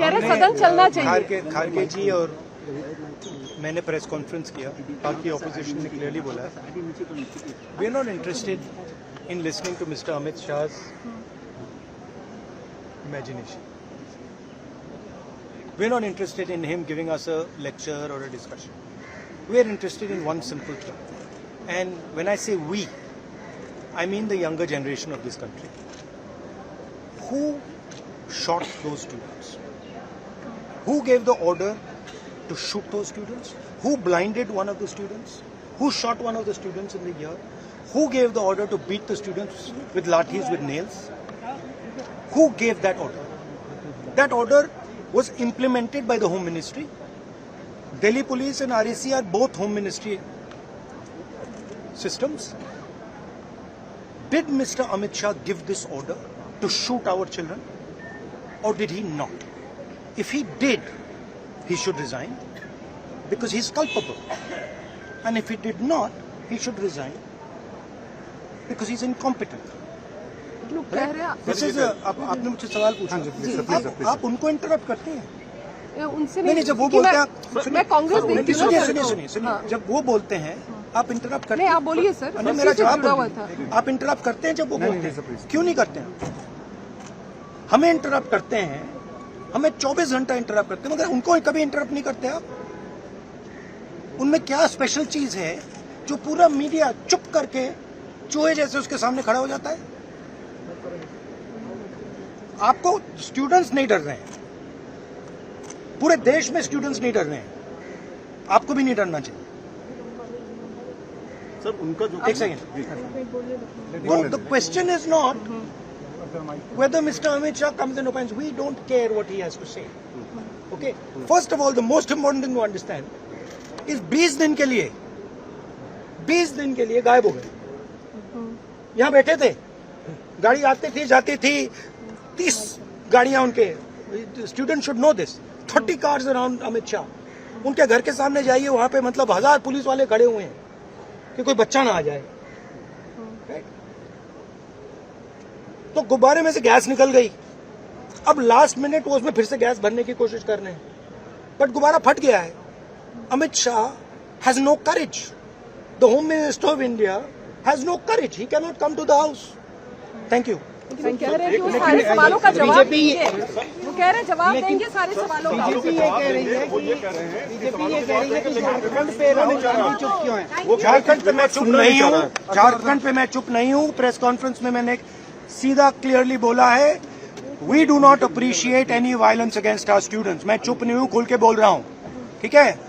कह रहे सदन चलना चाहिए। खारगे जी और मैंने प्रेस कॉन्फ्रेंस किया, बाकी ऑपोजिशन ने क्लियरली बोला we are not interested in listening to mister Amit Shah's imagination. We are not interested in him giving us a lecture or a discussion. We are interested in one simple thing. And when I say we, I mean the younger generation of this country. Who shot those students? Who gave the order to shoot those students? Who blinded one of the students? Who shot one of the students in the ear? Who gave the order to beat the students with lathis, with nails? Who gave that order? That order was implemented by the Home Ministry. Delhi Police and RAC are both Home Ministry systems. Did Mr. Amit Shah give this order to shoot our children? Or did he not? If he did, he should resign because he is culpable. And if he did not, he should resign because he is incompetent. लोग कह रहे हैं This is आपने मुझसे सवाल पूछा, आप उनको इंटरप्ट करते हैं। उनसे नहीं, जब वो बोलते हैं मैं कांग्रेस देखती हूँ ना। सुनिए, जब वो बोलते हैं आप इंटरप्ट करते हैं। नहीं, आप बोलिए सर। नहीं, मेरा जवाब आप इंटरप्ट करते हैं जब वो बोलते हैं, क्यों नहीं करते हैं? हमें इंटरप्ट करते हैं, हमें 24 घंटा इंटरप्ट करते हैं, मगर उनको कभी इंटरप्ट नहीं करते आप। उनमें क्या स्पेशल चीज है जो पूरा मीडिया चुप करके चूहे जैसे उसके सामने खड़ा हो जाता है? आपको स्टूडेंट्स नहीं डर रहे हैं, पूरे देश में स्टूडेंट्स नहीं डर रहे हैं, आपको भी नहीं डरना चाहिए। सर उनका जो एक second, the question is not whether Mr. Amit Shah comes and opines. We don't care what he has to say. Okay. First of all, the most important thing to understand is 20 दिन के लिए गायब हो गए। यहाँ बैठे थे, गाड़ी आती थी जाती थी, 30 गाड़ियां उनके। Student should know this. 30 cars around Amit Shah. उनके घर के सामने जाइए, वहां पे मतलब 1000 पुलिस वाले खड़े हुए हैं कि कोई बच्चा ना आ जाए। तो गुब्बारे में से गैस निकल गई, अब लास्ट मिनट वो उसमें फिर से गैस भरने की कोशिश कर रहे हैं, बट गुब्बारा फट गया है। Amit Shah has no courage, the home minister of India has no courage, he can not come to the house. Thank you. कह रहे हैं कि सारे सवालों का जवाब देंगे, वो कह रहे हैं जवाब देंगे सारे सवालों का। बीजेपी ये कह रही है कि झारखंड पे राहुल गांधी चुप क्यों है? झारखंड पे मैं चुप नहीं हूँ, झारखंड पे मैं चुप नहीं हूँ। प्रेस कॉन्फ्रेंस में मैंने सीधा क्लियरली बोला है, we do not appreciate any violence against our students. मैं चुप नहीं हूँ, खुल के बोल रहा हूँ, ठीक है।